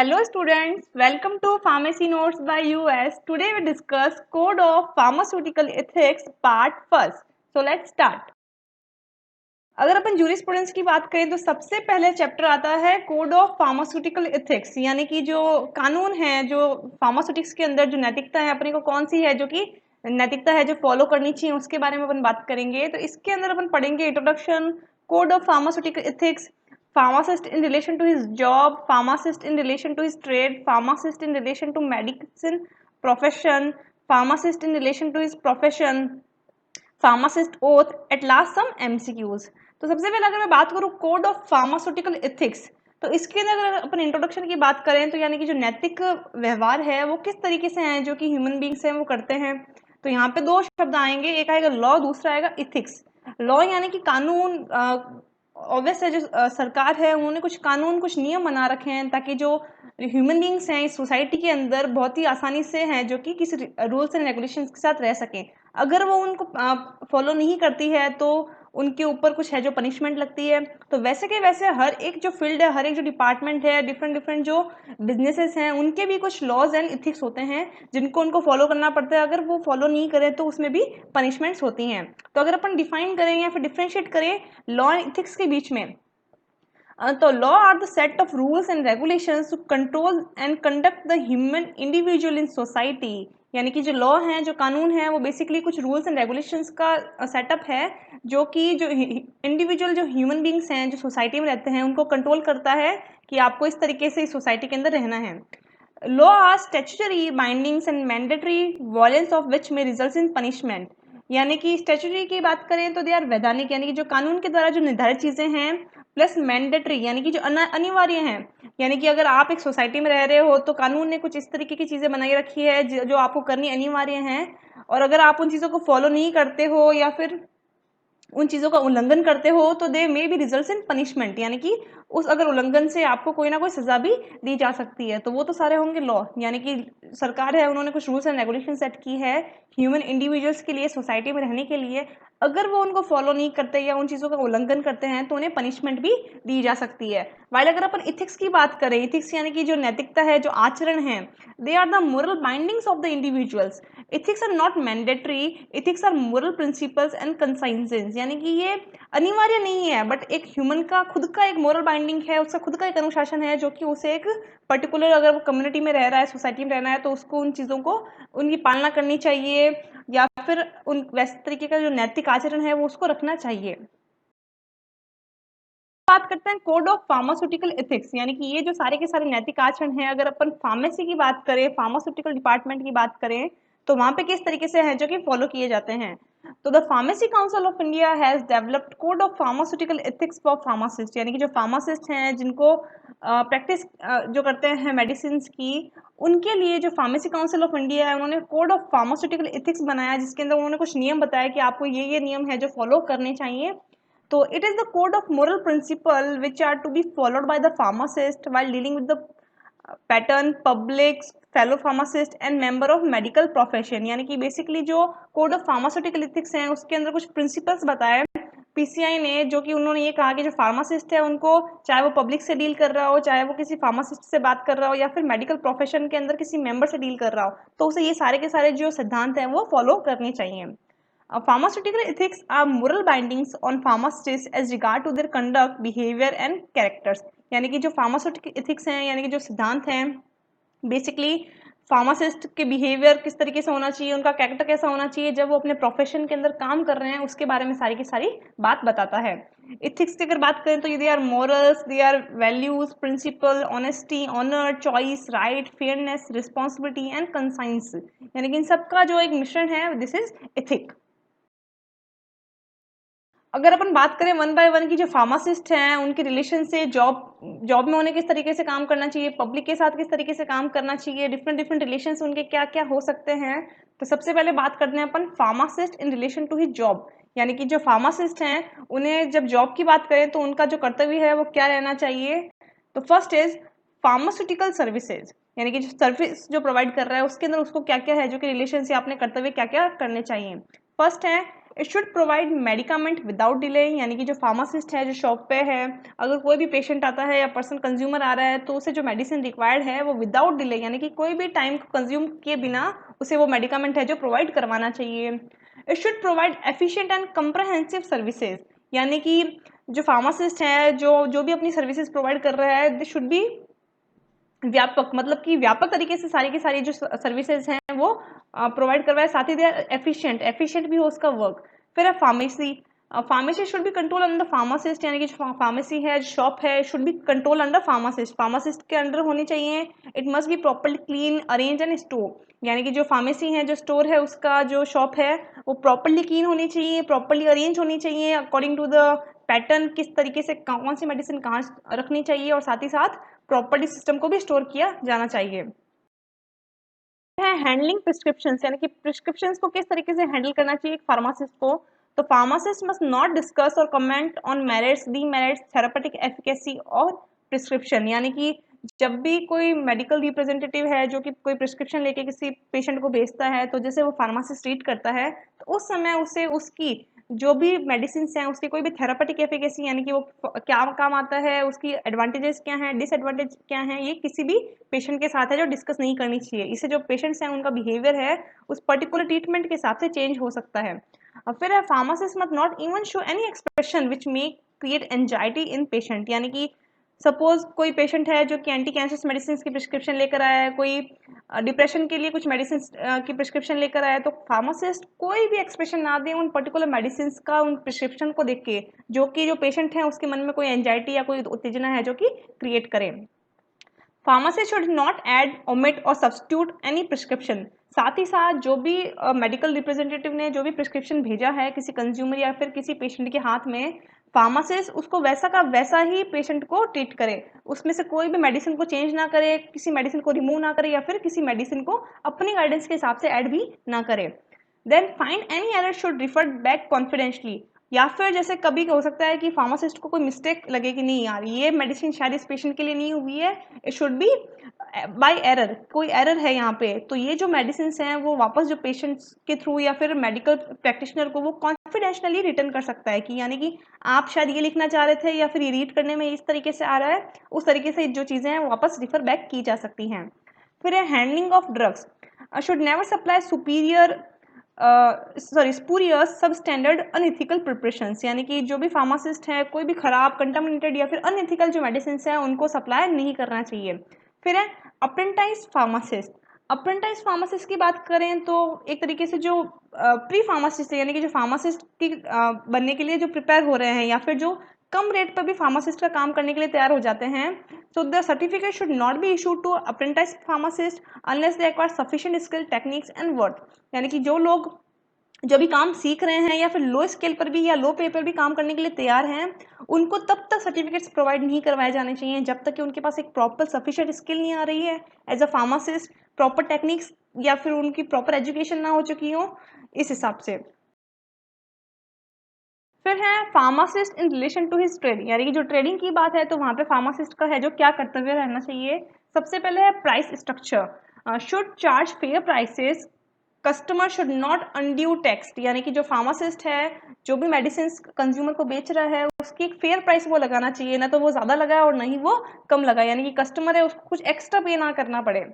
Hello students, welcome to Pharmacy Notes by US. Today we discuss Code of Pharmaceutical Ethics Part First. So let's start. अगर अपन jurisprudence की बात करें तो सबसे पहले चैप्टर आता है कोड ऑफ फार्मास्यूटिकल एथिक्स, यानी कि जो कानून है, जो फार्मास्यूटिक्स के अंदर जो नैतिकता है अपने को कौन सी है, जो कि नैतिकता है जो फॉलो करनी चाहिए, उसके बारे में अपन बात करेंगे। तो इसके अंदर अपन पढ़ेंगे introduction, code of pharmaceutical ethics, pharmacist in relation to his job, pharmacist in relation to his trade, pharmacist in relation to medicine profession, pharmacist in relation to his profession, pharmacist oath, at last some MCQs. तो सबसे पहले अगर मैं बात करूँ code of pharmaceutical ethics, तो इसके अंदर अगर अपन इंट्रोडक्शन की बात करें तो यानी कि जो नैतिक व्यवहार है वो किस तरीके से हैं जो कि ह्यूमन बींग्स हैं वो करते हैं। तो यहाँ पे दो शब्द आएंगे, एक आएगा लॉ, दूसरा आएगा इथिक्स। लॉ यानी कि कानून, ऑब्वियस है जो सरकार है उन्होंने कुछ कानून, कुछ नियम बना रखे हैं ताकि जो ह्यूमन बींग्स हैं इस सोसाइटी के अंदर बहुत ही आसानी से हैं जो कि किसी रूल्स एंड रेगुलेशंस के साथ रह सकें। अगर वो उनको फॉलो नहीं करती है तो उनके ऊपर कुछ है जो पनिशमेंट लगती है। तो वैसे के वैसे हर एक जो फील्ड है, हर एक जो डिपार्टमेंट है, डिफरेंट डिफरेंट जो बिजनेसेस हैं, उनके भी कुछ लॉज एंड इथिक्स होते हैं जिनको उनको फॉलो करना पड़ता है। अगर वो फॉलो नहीं करें तो उसमें भी पनिशमेंट्स होती हैं। तो अगर अपन डिफाइन करें या फिर डिफ्रेंशिएट करें लॉ एंड इथिक्स के बीच में, तो law are the set of rules and regulations to control and conduct the human individual in society. यानी कि जो लॉ हैं, जो कानून हैं, वो बेसिकली कुछ रूल्स एंड रेगुलेशंस का सेटअप है जो कि जो इंडिविजुअल जो ह्यूमन बींग्स हैं जो सोसाइटी में रहते हैं उनको कंट्रोल करता है कि आपको इस तरीके से इस सोसाइटी के अंदर रहना है। Law are statutory bindings and mandatory violence of which में रिजल्ट्स इन पनिशमेंट। यानी कि स्टैट्यूटरी की बात करें तो दे आर वैधानिक, यानी कि जो कानून के द्वारा जो निर्धारित चीजें हैं, प्लस मैंडेटरी यानी कि जो अनिवार्य हैं। यानी कि अगर आप एक सोसाइटी में रह रहे हो तो कानून ने कुछ इस तरीके की चीजें बनाई रखी है जो आपको करनी अनिवार्य हैं, और अगर आप उन चीजों को फॉलो नहीं करते हो या फिर उन चीज़ों का उल्लंघन करते हो तो they may be results in punishment, यानी कि उस अगर उल्लंघन से आपको कोई ना कोई सजा भी दी जा सकती है। तो वो तो सारे होंगे लॉ, यानी कि सरकार है उन्होंने कुछ रूल्स एंड रेगुलेशन सेट की है ह्यूमन इंडिविजुअल्स के लिए, सोसाइटी में रहने के लिए। अगर वो उनको फॉलो नहीं करते या उन चीज़ों का उल्लंघन करते हैं तो उन्हें पनिशमेंट भी दी जा सकती है। वाइल अगर अपन इथिक्स की बात करें, इथिक्स यानी कि जो नैतिकता है, जो आचरण है, they are the moral bindings of the individuals. Ethics are not mandatory, ethics are moral principles and consciences. यानी कि ये अनिवार्य नहीं है बट एक ह्यूमन का खुद का एक मोरल बाइंडिंग है, उसका खुद का एक अनुशासन है जो कि उसे एक पर्टिकुलर, अगर वो कम्युनिटी में रह रहा है, सोसाइटी में रहना है, तो उसको उन चीज़ों को उनकी पालना करनी चाहिए या फिर उन वैसे तरीके का जो नैतिक आचरण है वो उसको रखना चाहिए। बात करते हैं कोड ऑफ फार्मास्यूटिकल एथिक्स, यानी कि ये जो सारे के सारे नैतिक आचरण हैं, अगर अपन फार्मेसी की बात करें, फार्मास्यूटिकल डिपार्टमेंट की बात करें, तो वहां पे किस तरीके से है जो कि फॉलो किए जाते हैं। तो the pharmacy council of India has developed code of pharmaceutical ethics for pharmacist. यानी कि जो फार्मासिस्ट हैं जिनको प्रैक्टिस जो करते हैं मेडिसिन की, उनके लिए जो फार्मेसी काउंसिल ऑफ इंडिया है उन्होंने कोड ऑफ फार्मास्यूटिकल एथिक्स बनाया, जिसके अंदर उन्होंने कुछ नियम बताया कि आपको ये नियम है जो फॉलो करने चाहिए। So it is the code of moral principle which are to be followed by the pharmacist while dealing with the pattern, publics, fellow pharmacist and member of medical profession। यानी कि बेसिकली जो code of pharmaceutical ethics हैं उसके अंदर कुछ principles बताए PCI ने, जो कि उन्होंने ये कहा कि जो फार्मासिस्ट है उनको, चाहे वो पब्लिक से डील कर रहा हो, चाहे वो किसी फार्मासिस्ट से बात कर रहा हो या फिर मेडिकल प्रोफेशन के अंदर किसी मेंबर से डील कर रहा हो, तो उसे ये सारे के सारे जो सिद्धांत हैं वो फॉलो करने चाहिए। Pharmaceutical ethics are moral bindings on pharmacists as regard to their conduct, behavior and characters। यानी कि जो फार्मास्यूटिकल एथिक्स हैं, यानी कि जो सिद्धांत हैं, बेसिकली फार्मासिस्ट के बिहेवियर किस तरीके से होना चाहिए, उनका कैरेक्टर कैसा होना चाहिए जब वो अपने प्रोफेशन के अंदर काम कर रहे हैं, उसके बारे में सारी की सारी बात बताता है। इथिक्स की अगर बात करें तो ये they are morals, they are values, principle, honesty, honour, choice, right, fairness, responsibility and conscience. यानी कि इन सबका जो एक मिश्रण है, दिस इज इथिक। अगर अपन बात करें वन बाय वन की, जो फार्मासिस्ट हैं उनके रिलेशन से जॉब में उन्हें किस तरीके से काम करना चाहिए, पब्लिक के साथ किस तरीके से काम करना चाहिए, डिफरेंट डिफरेंट रिलेशंस उनके क्या क्या हो सकते हैं। तो सबसे पहले बात करते हैं अपन pharmacist in relation to his job. यानी कि जो फार्मासिस्ट हैं उन्हें जब जॉब की बात करें तो उनका जो कर्तव्य है वो क्या रहना चाहिए। तो फर्स्ट इज फार्मास्यूटिकल सर्विसेज, यानी कि जो सर्विस जो प्रोवाइड कर रहा है उसके अंदर उसको क्या क्या है जो कि रिलेशन से अपने कर्तव्य क्या क्या करने चाहिए। फर्स्ट है it should provide medicament without delay, यानी कि जो फार्मासिस्ट है, जो शॉप पे है, अगर कोई भी पेशेंट आता है या पर्सन कंज्यूमर आ रहा है तो उसे जो मेडिसिन रिक्वायर्ड है वो विदाउट डिले, यानी कि कोई भी टाइम को कंज्यूम किए बिना उसे वो मेडिकामेंट है जो प्रोवाइड करवाना चाहिए। It should provide efficient and comprehensive services, यानी कि जो फार्मासिस्ट है जो भी अपनी सर्विसेज प्रोवाइड कर रहा है दिस शुड बी व्यापक, मतलब कि व्यापक तरीके से सारी की सारी जो सर्विसेज हैं वो प्रोवाइड करवाए, साथ ही एफिशिएंट भी हो उसका वर्क। फिर है pharmacy. Pharmacy should be control under pharmacist, यानी कि जो फार्मेसी है, जो शॉप है, should be control under pharmacist, pharmacist के अंडर होनी चाहिए। It must B properly clean, arrange and store, यानी कि जो फार्मेसी है, जो स्टोर है, उसका जो शॉप है वो प्रॉपर्ली क्लीन होनी चाहिए, प्रॉपर्ली अरेंज होनी चाहिए अकॉर्डिंग टू द पैटर्न, किस तरीके से कौन सी मेडिसिन कहाँ रखनी चाहिए, और साथ ही साथ प्रॉपर्टी सिस्टम को भी स्टोर किया जाना चाहिए। है हैंडलिंग प्रिस्क्रिप्शंस, यानी कि प्रिस्क्रिप्शंस को किस तरीके से हैंडल करना चाहिए एक फार्मासिस्ट को। तो फार्मासिस्ट मस्ट नॉट डिस्कस और comment on merits, demerits, therapeutic efficacy और प्रिस्क्रिप्शन, यानी कि जब भी कोई मेडिकल रिप्रेजेंटेटिव है जो कि कोई प्रिस्क्रिप्शन लेके किसी पेशेंट को भेजता है, तो जैसे वो फार्मासिस्ट रीड करता है तो उस समय उसे उसकी जो भी मेडिसिन हैं उसकी कोई भी थेरापेटिक एफिकेसी, यानी कि वो क्या काम आता है, उसकी एडवांटेजेस क्या हैं, डिसएडवांटेज क्या हैं, ये किसी भी पेशेंट के साथ है जो डिस्कस नहीं करनी चाहिए। इससे जो पेशेंट्स हैं उनका बिहेवियर है उस पर्टिकुलर ट्रीटमेंट के हिसाब से चेंज हो सकता है। और फिर है pharmacist must not even show any expression which may create anxiety in patient, यानी कि सपोज कोई पेशेंट है जो कि एंटी कैंसर मेडिसिन की प्रिस्क्रिप्शन लेकर आया है, कोई डिप्रेशन के लिए कुछ मेडिसिन की प्रिस्क्रिप्शन लेकर आया है, तो फार्मासिस्ट कोई भी एक्सप्रेशन ना दे उन पर्टिकुलर मेडिसिन का, उन प्रिस्क्रिप्शन को देख के, जो कि जो पेशेंट है उसके मन में कोई एंजाइटी या कोई उत्तेजना है जो कि क्रिएट करे। Pharmacist should not add, omit और सब्स्टिट्यूट एनी प्रिस्क्रिप्शन, साथ ही साथ जो भी मेडिकल रिप्रेजेंटेटिव ने जो भी प्रिस्क्रिप्शन भेजा है किसी कंज्यूमर या फिर किसी पेशेंट के हाथ में, फार्मासिस्ट उसको वैसा का वैसा ही पेशेंट को ट्रीट करे, उसमें से कोई भी मेडिसिन को चेंज ना करे, किसी मेडिसिन को रिमूव ना करे या फिर किसी मेडिसिन को अपनी गाइडेंस के हिसाब से ऐड भी ना करे। Then find any error should refer back confidentially, या फिर जैसे कभी हो सकता है कि फार्मासिस्ट को कोई मिस्टेक लगे कि नहीं यार ये मेडिसिन शायद इस पेशेंट के लिए नहीं हुई है, it should be by error, कोई एरर है यहाँ पे, तो ये जो मेडिसिन हैं वो वापस जो पेशेंट्स के थ्रू या फिर मेडिकल प्रैक्टिशनर को वो कॉन्फिडेंशियली रिटर्न कर सकता है कि यानी कि आप शायद ये लिखना चाह रहे थे या फिर ये रीड करने में इस तरीके से आ रहा है, उस तरीके से जो चीज़ें हैं वापस रिफर बैक की जा सकती हैं। फिर है handling of drugs. Should never supply superior spurious सब स्टैंडर्ड अनइथिकल प्रिपरेशंस, यानी कि जो भी फार्मासिस्ट है कोई भी खराब कंटामिनेटेड या फिर अनइथिकल जो मेडिसिन है उनको सप्लाई नहीं करना चाहिए। फिर है अप्रेंटाइज फार्मासिस्ट। अप्रेंटाइज फार्मासिस्ट की बात करें तो एक तरीके से जो प्री फार्मासिस्ट है, यानी कि जो फार्मासिस्ट की बनने के लिए जो प्रिपेयर हो रहे हैं या फिर जो कम रेट पर भी फार्मासिस्ट का काम करने के लिए तैयार हो जाते हैं, so the certificate should not be issued to apprentice pharmacist unless they acquire sufficient skill, techniques and worth, यानी कि जो लोग जो भी काम सीख रहे हैं या फिर लो स्केल पर भी या लो पे पर भी काम करने के लिए तैयार हैं, उनको तब तक सर्टिफिकेट्स प्रोवाइड नहीं करवाए जाने चाहिए जब तक कि उनके पास एक प्रॉपर सफिशिएंट स्किल नहीं आ रही है as a pharmacist, proper techniques या फिर उनकी प्रॉपर एजुकेशन ना हो चुकी हो इस हिसाब से। फिर है pharmacist in relation to his trade, यानी कि जो ट्रेडिंग की बात है तो वहाँ पे फार्मासिस्ट का है जो क्या कर्तव्य रहना चाहिए। सबसे पहले है price structure, should charge fair prices, customer should not undue tax, यानी कि जो फार्मासिस्ट है जो भी मेडिसिन कंज्यूमर को बेच रहा है उसकी एक फेयर प्राइस वो लगाना चाहिए, ना तो वो ज़्यादा लगाए और ना ही वो कम लगाए, यानी कि कस्टमर है उसको कुछ एक्स्ट्रा पे ना करना पड़े।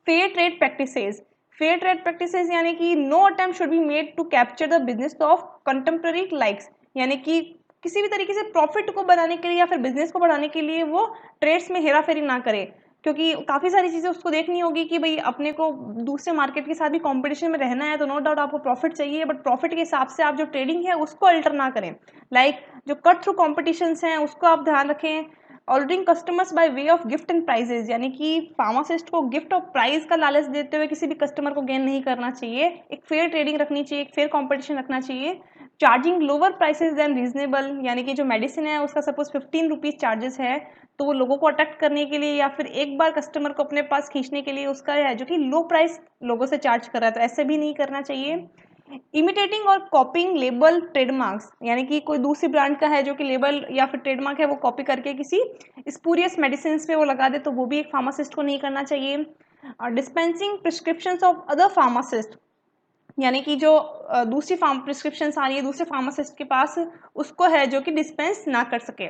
Fair trade practices. Fair trade practices यानी कि no attempt should be made to capture the business of contemporary likes, यानी कि किसी भी तरीके से प्रॉफिट को बनाने के लिए या फिर बिजनेस को बढ़ाने के लिए वो ट्रेड्स में हेरा फेरी ना करे, क्योंकि काफ़ी सारी चीज़ें उसको देखनी होगी कि भाई अपने को दूसरे मार्केट के साथ भी कंपटीशन में रहना है, तो नो डाउट आपको प्रॉफिट चाहिए, बट प्रॉफिट के हिसाब से आप जो ट्रेडिंग है उसको अल्टर ना करें। लाइक जो कट थ्रू कॉम्पिटिशन हैं उसको आप ध्यान रखें। Alluring customers by way of gift and prizes, यानी कि फार्मासिस्ट को गिफ्ट और प्राइज का लालच देते हुए किसी भी कस्टमर को गेन नहीं करना चाहिए, एक फेयर ट्रेडिंग रखनी चाहिए, एक फेयर कंपटीशन रखना चाहिए। Charging lower prices than reasonable, यानी कि जो मेडिसिन है उसका सपोज 15 रुपीज़ चार्जेस है, तो वो लोगों को अट्रैक्ट करने के लिए या फिर एक बार कस्टमर को अपने पास खींचने के लिए उसका है जो कि लो प्राइस लोगों से चार्ज कर रहा है, तो ऐसे भी नहीं करना चाहिए। इमिटेटिंग और कॉपिंग लेबल ट्रेडमार्क्स, यानी कि कोई दूसरी ब्रांड का है जो कि लेबल या फिर ट्रेडमार्क है वो कॉपी करके किसी स्पूरियस मेडिसिन पे वो लगा दे, तो वो भी एक फार्मासिस्ट को नहीं करना चाहिए। Dispensing prescriptions of other pharmacist, यानी कि जो दूसरी प्रिस्क्रिप्शन आ रही है दूसरे फार्मासिस्ट के पास, उसको है जो कि डिस्पेंस ना कर सके।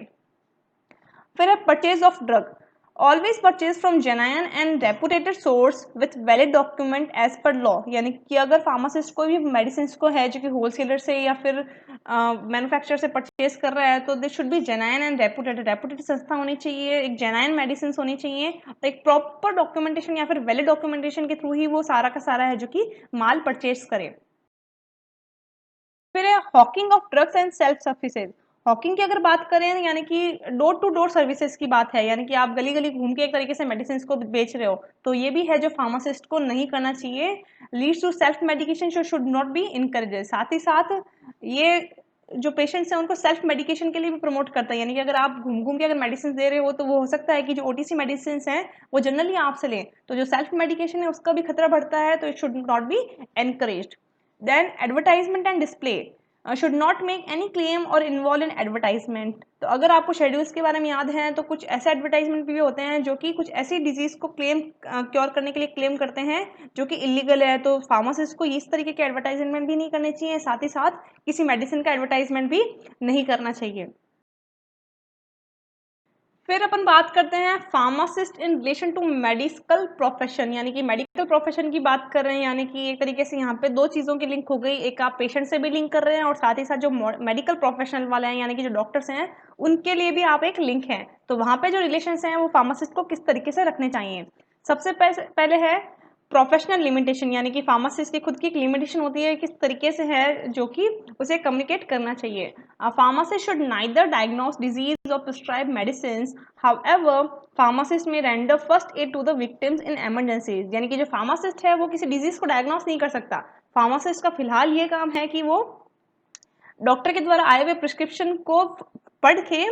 फिर है purchase of drug, always purchase from genuine and reputed source with valid document as per law. यानी कि अगर फार्मासिस्ट कोई भी मेडिसिन को है जो कि होलसेलर से या फिर मैन्युफैक्चरर से परचेज कर रहा है, तो this should be genuine and reputed, reputed संस्था होनी चाहिए, एक जेन्युइन मेडिसिन होनी चाहिए, एक प्रॉपर डॉक्यूमेंटेशन या फिर वैलिड डॉक्यूमेंटेशन के थ्रू ही वो सारा का सारा है जो कि माल परचेज करे। फिर है Hawking of drugs and self services. Hawking की अगर बात करें यानी कि डोर टू डोर सर्विसेज की बात है, यानी कि आप गली गली घूम के एक तरीके से मेडिसिन को बेच रहे हो, तो ये भी है जो फार्मासिस्ट को नहीं करना चाहिए। Leads to self medication should not be encouraged. साथ ही साथ ये जो पेशेंट्स हैं उनको सेल्फ मेडिकेशन के लिए भी प्रमोट करता है, यानी कि अगर आप घूम घूम के अगर मेडिसिन दे रहे हो तो वो हो सकता है कि जो ओटीसी मेडिसिन हैं वो जनरली आपसे लें, तो जो सेल्फ मेडिकेशन है उसका भी खतरा बढ़ता है, तो it should not B encouraged. Then advertisement and display should not make any claim or involve in advertisement। तो अगर आपको शेड्यूल्स के बारे में याद है तो कुछ ऐसे एडवर्टाइजमेंट भी होते हैं जो कि कुछ ऐसी डिजीज को क्योर करने के लिए क्लेम करते हैं जो कि इलीगल है, तो फार्मासिस्ट को इस तरीके के एडवर्टाइजमेंट भी नहीं करने चाहिए, साथ ही साथ किसी मेडिसिन का एडवर्टाइजमेंट भी नहीं करना चाहिए। फिर अपन बात करते हैं pharmacist in relation to medical profession, यानी कि मेडिकल प्रोफेशन की बात कर रहे हैं, यानी कि एक तरीके से यहाँ पे दो चीज़ों की लिंक हो गई, एक आप पेशेंट से भी लिंक कर रहे हैं और साथ ही साथ जो मेडिकल प्रोफेशनल वाले हैं यानी कि जो डॉक्टर्स हैं उनके लिए भी आप एक लिंक हैं, तो वहाँ पे जो रिलेशन हैं वो फार्मासिस्ट को किस तरीके से रखने चाहिए। सबसे पहले है प्रोफेशनल लिमिटेशन, यानी कि फार्मासिस्ट की खुद की एक लिमिटेशन होती है किस तरीके से है जो कि उसे कम्युनिकेट करना चाहिए। A pharmacist should neither diagnose disease or prescribe medicines. However, pharmacist may render first aid to the victims in emergencies। यानी कि जो फार्मासिस्ट है वो किसी डिजीज को डायग्नोस नहीं कर सकता, फार्मासिस्ट का फिलहाल ये काम है कि वो डॉक्टर के द्वारा आए हुए प्रिस्क्रिप्शन को पढ़ के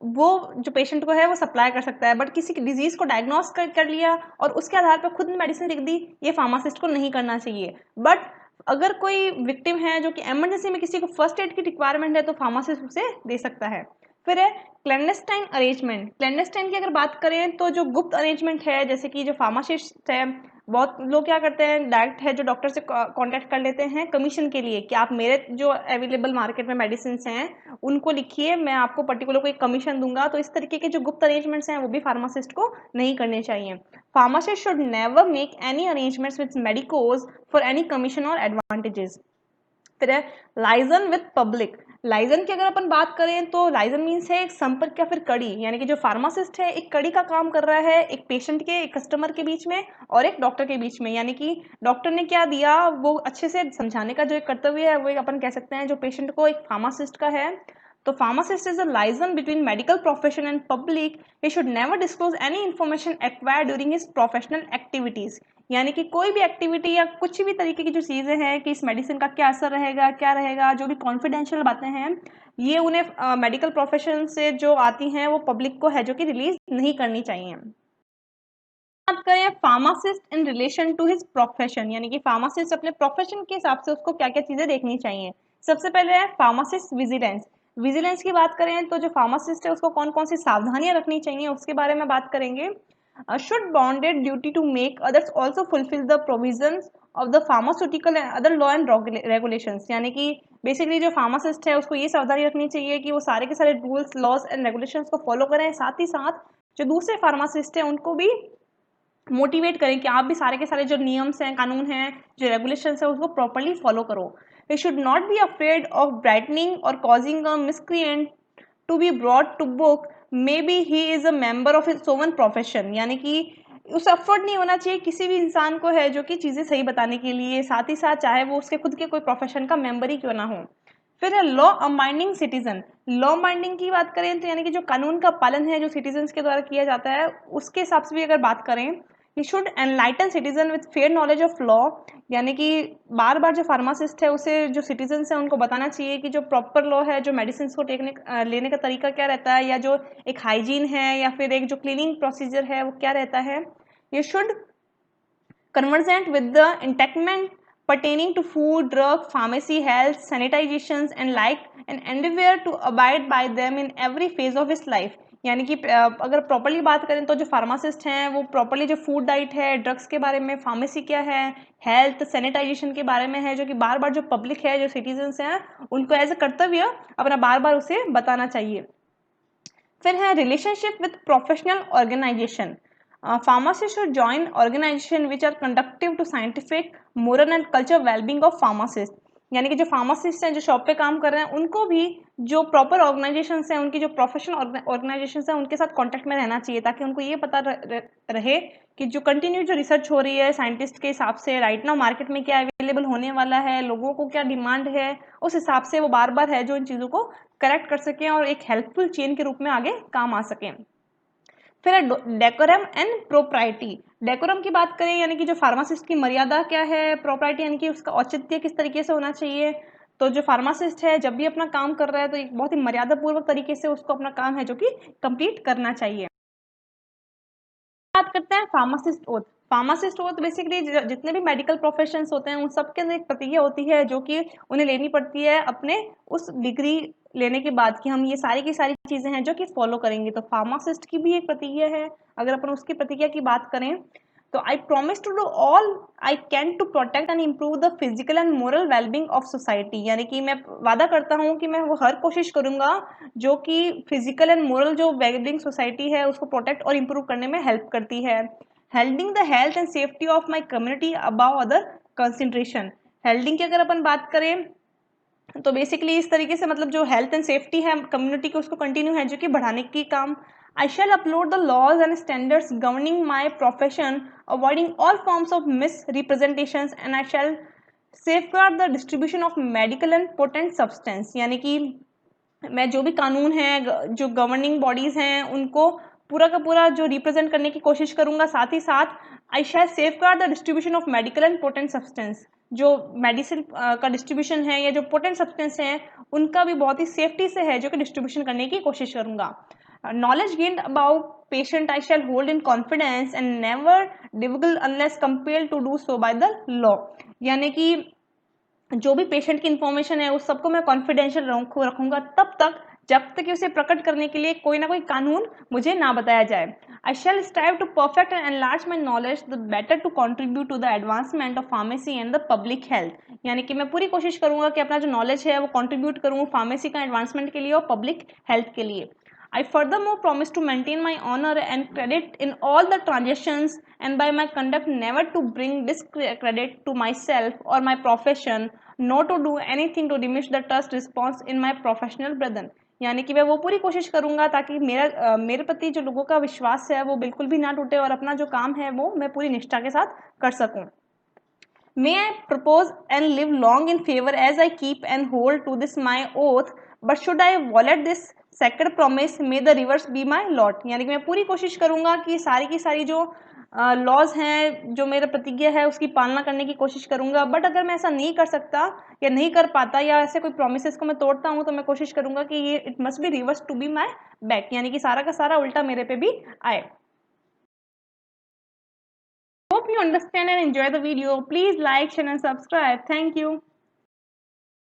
वो जो पेशेंट को है वो सप्लाई कर सकता है, बट किसी की डिजीज को डायग्नोस कर लिया और उसके आधार पर खुद मेडिसिन लिख दी, ये फार्मासिस्ट को नहीं करना चाहिए। बट अगर कोई विक्टिम है जो कि इमरजेंसी में किसी को फर्स्ट एड की रिक्वायरमेंट है तो फार्मासिस्ट उसे दे सकता है। फिर है क्लैंडस्टाइन अरेंजमेंट। क्लैंडस्टाइन की अगर बात करें तो जो गुप्त अरेंजमेंट है, जैसे कि जो फार्मासिस्ट है, बहुत लोग क्या करते हैं डायरेक्ट है जो डॉक्टर से कांटेक्ट कर लेते हैं कमीशन के लिए कि आप मेरे जो अवेलेबल मार्केट में मेडिसिन हैं उनको लिखिए, मैं आपको पर्टिकुलर को एक कमीशन दूंगा, तो इस तरीके के जो गुप्त अरेंजमेंट्स हैं वो भी फार्मासिस्ट को नहीं करने चाहिए। Pharmacist should never make any arrangements with medicos for any commission और एडवांटेजेस। फिर है लाइजन विद पब्लिक। लाइजन की अगर अपन बात करें तो लाइजन मीन्स है एक संपर्क या फिर कड़ी, यानी कि जो फार्मासिस्ट है एक कड़ी का काम कर रहा है एक पेशेंट के, एक कस्टमर के बीच में और एक डॉक्टर के बीच में, यानी कि डॉक्टर ने क्या दिया वो अच्छे से समझाने का जो एक कर्तव्य है वो एक अपन कह सकते हैं जो पेशेंट को एक फार्मासिस्ट का है। तो pharmacist is a liaison between medical profession and public. He should never disclose any information acquired during his professional activities. यानी कि कोई भी एक्टिविटी या कुछ भी तरीके की जो चीज़ें हैं कि इस मेडिसिन का क्या असर रहेगा क्या रहेगा, जो भी कॉन्फिडेंशियल बातें हैं ये उन्हें मेडिकल प्रोफेशन से जो आती हैं वो पब्लिक को है जो कि रिलीज नहीं करनी चाहिए। बात करें pharmacist in relation to his profession, यानी कि फार्मासिस्ट अपने प्रोफेशन के हिसाब से उसको क्या क्या चीज़ें देखनी चाहिए। सबसे पहले है फार्मासिस्ट विजिलेंस। विजिलेंस की बात करें तो जो फार्मासिस्ट है उसको कौन कौन सी सावधानियां रखनी चाहिए उसके बारे में बात करेंगे। Should bonded duty to make others also fulfil the provisions of the pharmaceutical and other law and regulations. यानी कि बेसिकली जो फार्मासिस्ट है उसको ये सावधानी रखनी चाहिए कि वो सारे के सारे रूल्स लॉज एंड रेगुलेशंस को फॉलो करें, साथ ही साथ जो दूसरे फार्मासिस्ट हैं उनको भी मोटिवेट करें कि आप भी सारे के सारे जो नियम्स हैं कानून हैं जो रेगुलेशंस है उसको प्रॉपरली फॉलो करो। We should not be afraid of brightening or causing a miscreant to be brought to book may be he is a member of his own profession. यानी कि उसे अफोर्ड नहीं होना चाहिए किसी भी इंसान को है जो कि चीज़ें सही बताने के लिए, साथ ही साथ चाहे वो उसके खुद के कोई प्रोफेशन का मेंबर ही क्यों ना हो। फिर है लॉ अमाइंडिंग सिटीजन। लॉ माइंडिंग की बात करें तो यानी कि जो कानून का पालन है जो सिटीजन्स के द्वारा किया जाता है उसके हिसाब से भी अगर बात करें, he should enlighten citizen with fair knowledge of law. यानी कि बार बार जो फार्मासिस्ट है उसे जो सिटीजन्स हैं उनको बताना चाहिए कि जो प्रॉपर लॉ है जो मेडिसिन को लेने का तरीका क्या रहता है, या जो एक हाइजीन है या फिर एक जो क्लीनिंग प्रोसीजर है वो क्या रहता है। ये should conversant with the enactment pertaining to food, drug, pharmacy, health, sanitizations and like, and endeavor to abide by them in every phase of his life। यानी कि अगर प्रॉपर्ली बात करें तो जो फार्मासिस्ट हैं वो प्रॉपर्ली जो फूड डाइट है, ड्रग्स के बारे में, फार्मेसी क्या है, हेल्थ सैनिटाइजेशन के बारे में है, जो कि बार बार जो पब्लिक है, जो सिटीजन्स हैं, उनको एज अ कर्तव्य अपना बार बार उसे बताना चाहिए। फिर है relationship with professional organisation. Pharmacists should join organization which are conducive to scientific, moral and cultural well-being of pharmacists। यानी कि जो फार्मासिस्ट हैं, जो शॉप पे काम कर रहे हैं, उनको भी जो प्रॉपर ऑर्गेनाइजेशन हैं, उनकी जो प्रोफेशनल ऑर्गेनाइजेशन हैं, उनके साथ कांटेक्ट में रहना चाहिए, ताकि उनको ये पता रहे कि जो कंटिन्यू जो रिसर्च हो रही है साइंटिस्ट के हिसाब से, राइट नाउ मार्केट में क्या अवेलेबल होने वाला है, लोगों को क्या डिमांड है, उस हिसाब से वो बार बार है जो इन चीज़ों को करेक्ट कर सकें और एक हेल्पफुल चेन के रूप में आगे काम आ सकें। फिर है डेकोरम एंड प्रोप्राइटी। डेकोरम की बात करें यानी कि जो फार्मासिस्ट की मर्यादा क्या है, प्रोप्राइटी यानी कि उसका औचित्य किस तरीके से होना चाहिए। तो जो फार्मासिस्ट है जब भी अपना काम कर रहा है तो एक बहुत ही मर्यादापूर्वक तरीके से उसको अपना काम है जो कि कंप्लीट करना चाहिए। बात करते हैं pharmacist oath. Pharmacist oath basically जितने भी मेडिकल प्रोफेशंस होते हैं उन सब के अंदर एक प्रतिज्ञा होती है जो कि उन्हें लेनी पड़ती है अपने उस डिग्री लेने के बाद, कि हम ये सारी की सारी चीजें हैं जो कि फॉलो करेंगे। तो फार्मासिस्ट की भी एक प्रतिज्ञा है। अगर अपन उसकी प्रतिज्ञा की बात करें तो I promise to do all I can to protect and improve the physical and moral wellbeing of society. यानी कि मैं वादा करता हूँ कि मैं वो हर कोशिश करूंगा जो कि फिजिकल एंड मोरल जो वेलबींग सोसाइटी है उसको प्रोटेक्ट और इम्प्रूव करने में हेल्प करती है। Helping the health and safety of my community above other consideration. Helping की अगर अपन बात करें तो बेसिकली इस तरीके से मतलब जो हेल्थ एंड सेफ्टी है कम्युनिटी की उसको कंटिन्यू है जो कि बढ़ाने की काम। I shall uphold the laws and standards governing my profession avoiding all forms of misrepresentation and I shall safeguard the distribution of medical and potent substance. यानी कि मैं जो भी कानून है, जो गवर्निंग बॉडीज हैं, उनको पूरा का पूरा जो रिप्रेजेंट करने की कोशिश करूंगा। साथ ही साथ I shall safeguard the distribution of medical and potent substance. जो मेडिसिन का डिस्ट्रीब्यूशन है या जो पोटेंट सब्सटेंस है उनका भी बहुत ही सेफ्टी से है जो कि डिस्ट्रीब्यूशन करने की कोशिश करूंगा। Knowledge gained about patient I shall hold in confidence and never डिविगल unless compelled to do so by the law. यानी कि जो भी पेशेंट की इंफॉर्मेशन है उस सबको मैं कॉन्फिडेंशियल रखूंगा तब तक जब तक कि उसे प्रकट करने के लिए कोई ना कोई कानून मुझे ना बताया जाए। I shall strive to perfect and enlarge my knowledge the better to contribute to the advancement of pharmacy and the public health. यानी कि मैं पूरी कोशिश करूंगा कि अपना जो नॉलेज है वो कंट्रीब्यूट करूँ फार्मेसी का एडवांसमेंट के लिए और पब्लिक हेल्थ के लिए। I furthermore promise to maintain my honor and credit in all the transactions and by my conduct never to bring discredit to myself or my profession, nor to do anything to diminish the trust response in my professional brethren। यानी कि मैं वो पूरी कोशिश करूंगा ताकि मेरे प्रति जो लोगों का विश्वास है वो बिल्कुल भी ना टूटे और अपना जो काम है वो मैं पूरी निष्ठा के साथ कर सकूं। May I propose and live long in favor as I keep and hold to this my oath, but should I violate this sacred promise, may the reverse be my lot। यानी कि मैं पूरी कोशिश करूंगा कि सारी की सारी जो लॉज हैं, जो मेरा प्रतिज्ञा है उसकी पालना करने की कोशिश करूंगा। बट अगर मैं ऐसा नहीं कर सकता या नहीं कर पाता या ऐसे कोई प्रोमिस को मैं तोड़ता हूँ तो मैं कोशिश करूंगा कि ये it must be reverse to be my back, यानी कि सारा का सारा उल्टा मेरे पे भी आए। Hope you understand and enjoy the video. Please like, share and subscribe. Thank you.